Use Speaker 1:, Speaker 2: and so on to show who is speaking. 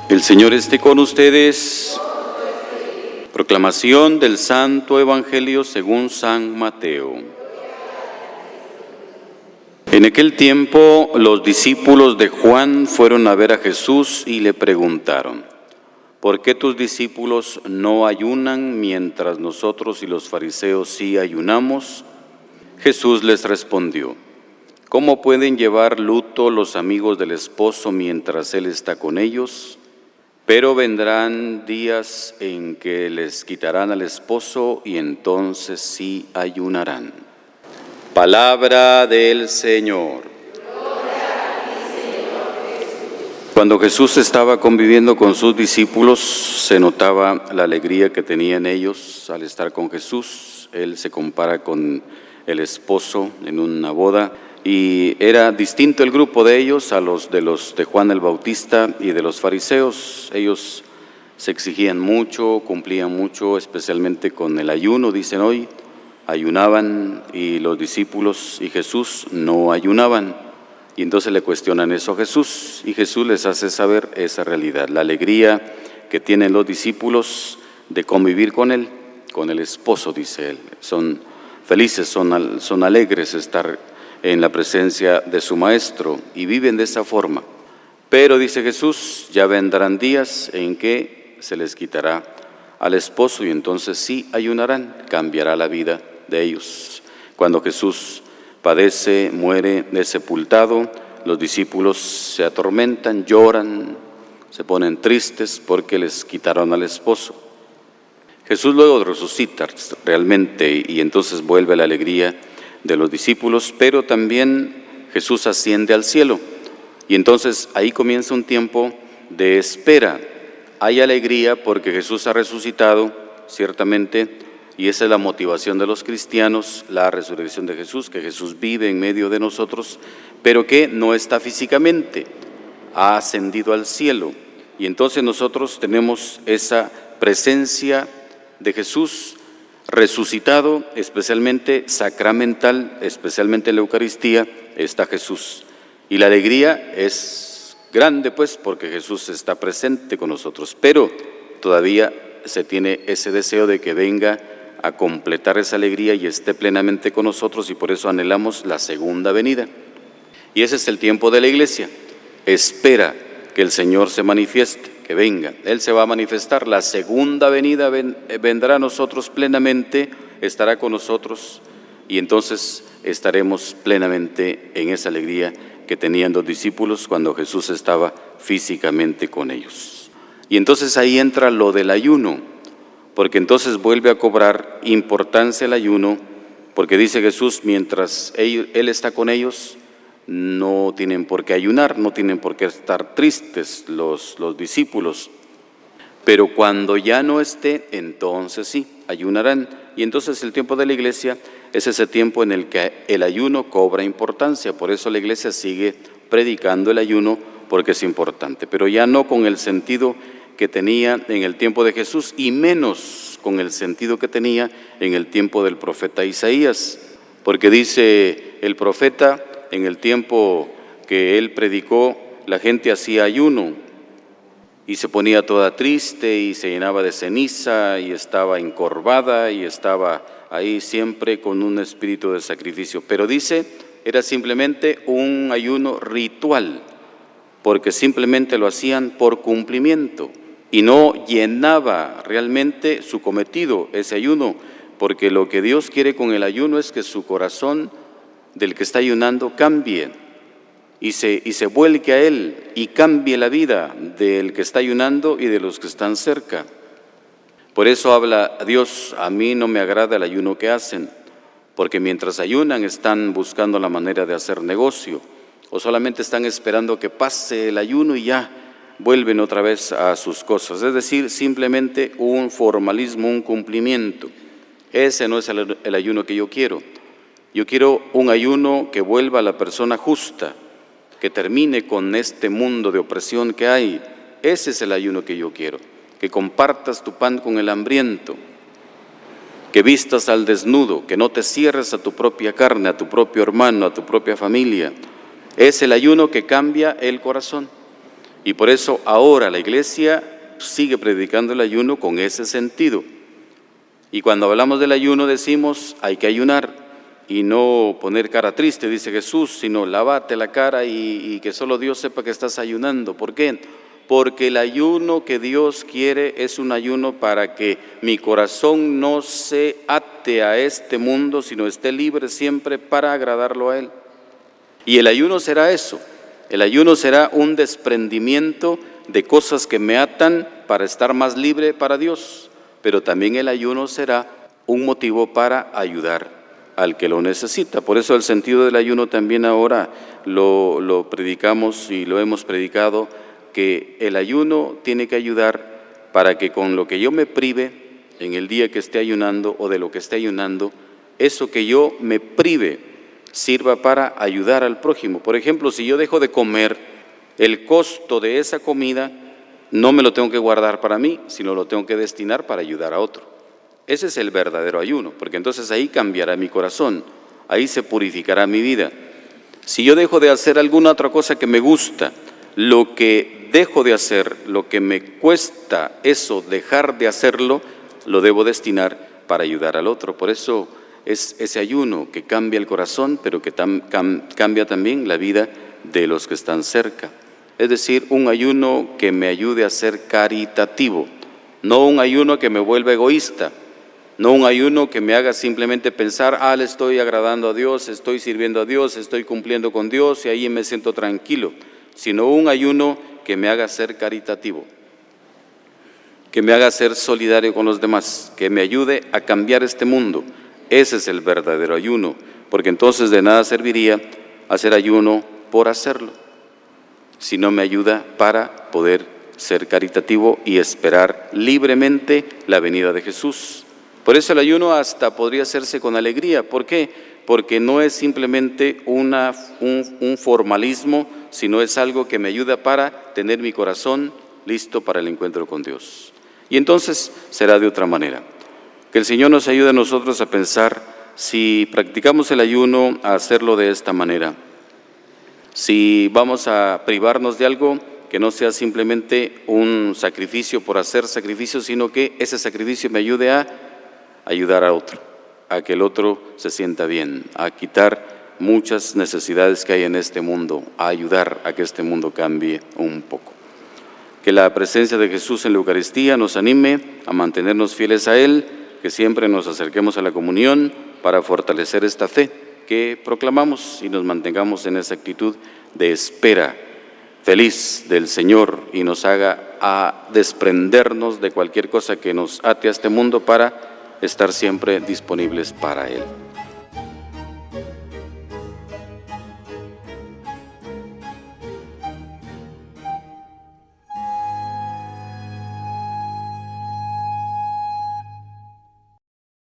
Speaker 1: El Señor esté con ustedes. Proclamación del Santo Evangelio según San Mateo. En aquel tiempo los discípulos de Juan fueron a ver a Jesús y le preguntaron: ¿por qué tus discípulos no ayunan mientras nosotros y los fariseos sí ayunamos? Jesús les respondió: ¿cómo pueden llevar luto los amigos del esposo mientras él está con ellos? Pero vendrán días en que les quitarán al esposo y entonces sí ayunarán. Palabra del Señor. Cuando Jesús estaba conviviendo con sus discípulos, se notaba la alegría que tenían ellos al estar con Jesús. Él se compara con el esposo en una boda. Y era distinto el grupo de ellos a los de Juan el Bautista y de los fariseos. Ellos se exigían mucho, cumplían mucho, especialmente con el ayuno, dicen hoy. Ayunaban y los discípulos y Jesús no ayunaban. Y entonces le cuestionan eso a Jesús y Jesús les hace saber esa realidad, la alegría que tienen los discípulos de convivir con él, con el esposo, dice él. Son felices, son alegres estar en la presencia de su Maestro y viven de esa forma. Pero, dice Jesús, ya vendrán días en que se les quitará al esposo y entonces sí ayunarán, cambiará la vida de ellos. Cuando Jesús padece, muere, es sepultado, los discípulos se atormentan, lloran, se ponen tristes porque les quitaron al esposo. Jesús luego resucita realmente y entonces vuelve la alegría de los discípulos, pero también Jesús asciende al cielo y entonces ahí comienza un tiempo de espera. Hay alegría porque Jesús ha resucitado, ciertamente, y esa es la motivación de los cristianos, la resurrección de Jesús, que Jesús vive en medio de nosotros, pero que no está físicamente, ha ascendido al cielo y entonces nosotros tenemos esa presencia de Jesús resucitado, especialmente sacramental, especialmente en la Eucaristía, está Jesús. Y la alegría es grande, pues, porque Jesús está presente con nosotros. Pero todavía se tiene ese deseo de que venga a completar esa alegría y esté plenamente con nosotros, y por eso anhelamos la segunda venida. Y ese es el tiempo de la Iglesia. Espera que el Señor se manifieste, que venga. Él se va a manifestar, la segunda venida vendrá a nosotros plenamente, estará con nosotros y entonces estaremos plenamente en esa alegría que tenían los discípulos cuando Jesús estaba físicamente con ellos. Y entonces ahí entra lo del ayuno, porque entonces vuelve a cobrar importancia el ayuno, porque dice Jesús, mientras Él está con ellos, no tienen por qué ayunar, no tienen por qué estar tristes los discípulos. Pero cuando ya no esté, entonces sí, ayunarán. Y entonces el tiempo de la Iglesia es ese tiempo en el que el ayuno cobra importancia. Por eso la Iglesia sigue predicando el ayuno, porque es importante. Pero ya no con el sentido que tenía en el tiempo de Jesús y menos con el sentido que tenía en el tiempo del profeta Isaías. Porque dice el profeta, en el tiempo que él predicó, la gente hacía ayuno y se ponía toda triste y se llenaba de ceniza y estaba encorvada y estaba ahí siempre con un espíritu de sacrificio. Pero dice, era simplemente un ayuno ritual, porque simplemente lo hacían por cumplimiento y no llenaba realmente su cometido ese ayuno, porque lo que Dios quiere con el ayuno es que su corazón del que está ayunando cambie y se vuelque a Él y cambie la vida del que está ayunando y de los que están cerca. Por eso habla Dios: a mí no me agrada el ayuno que hacen, porque mientras ayunan están buscando la manera de hacer negocio o solamente están esperando que pase el ayuno y ya vuelven otra vez a sus cosas, es decir, simplemente un formalismo, un cumplimiento. Ese no es el ayuno que yo quiero. Yo quiero un ayuno que vuelva a la persona justa, que termine con este mundo de opresión que hay. Ese es el ayuno que yo quiero, que compartas tu pan con el hambriento, que vistas al desnudo, que no te cierres a tu propia carne, a tu propio hermano, a tu propia familia. Es el ayuno que cambia el corazón. Y por eso ahora la Iglesia sigue predicando el ayuno con ese sentido. Y cuando hablamos del ayuno decimos, hay que ayunar y no poner cara triste, dice Jesús, sino lávate la cara y que solo Dios sepa que estás ayunando. ¿Por qué? Porque el ayuno que Dios quiere es un ayuno para que mi corazón no se ate a este mundo, sino esté libre siempre para agradarlo a Él. Y el ayuno será eso, el ayuno será un desprendimiento de cosas que me atan para estar más libre para Dios, pero también el ayuno será un motivo para ayudar al que lo necesita. Por eso el sentido del ayuno también ahora lo predicamos y lo hemos predicado, que el ayuno tiene que ayudar para que con lo que yo me prive en el día que esté ayunando o de lo que esté ayunando, eso que yo me prive sirva para ayudar al prójimo. Por ejemplo, si yo dejo de comer, el costo de esa comida no me lo tengo que guardar para mí, sino lo tengo que destinar para ayudar a otro. Ese es el verdadero ayuno, porque entonces ahí cambiará mi corazón, ahí se purificará mi vida. Si yo dejo de hacer alguna otra cosa que me gusta, lo que dejo de hacer, lo que me cuesta eso, dejar de hacerlo, lo debo destinar para ayudar al otro. Por eso es ese ayuno que cambia el corazón, pero que cambia también la vida de los que están cerca. Es decir, un ayuno que me ayude a ser caritativo, no un ayuno que me vuelva egoísta, no un ayuno que me haga simplemente pensar, le estoy agradando a Dios, estoy sirviendo a Dios, estoy cumpliendo con Dios y ahí me siento tranquilo, sino un ayuno que me haga ser caritativo, que me haga ser solidario con los demás, que me ayude a cambiar este mundo. Ese es el verdadero ayuno, porque entonces de nada serviría hacer ayuno por hacerlo, si no me ayuda para poder ser caritativo y esperar libremente la venida de Jesús. Por eso el ayuno hasta podría hacerse con alegría. ¿Por qué? Porque no es simplemente un formalismo, sino es algo que me ayuda para tener mi corazón listo para el encuentro con Dios. Y entonces será de otra manera. Que el Señor nos ayude a nosotros a pensar, si practicamos el ayuno, a hacerlo de esta manera. Si vamos a privarnos de algo, que no sea simplemente un sacrificio por hacer sacrificio, sino que ese sacrificio me ayude a ayudar a otro, a que el otro se sienta bien, a quitar muchas necesidades que hay en este mundo, a ayudar a que este mundo cambie un poco. Que la presencia de Jesús en la Eucaristía nos anime a mantenernos fieles a Él, que siempre nos acerquemos a la comunión para fortalecer esta fe que proclamamos y nos mantengamos en esa actitud de espera feliz del Señor y nos haga a desprendernos de cualquier cosa que nos ate a este mundo para estar siempre disponibles para Él.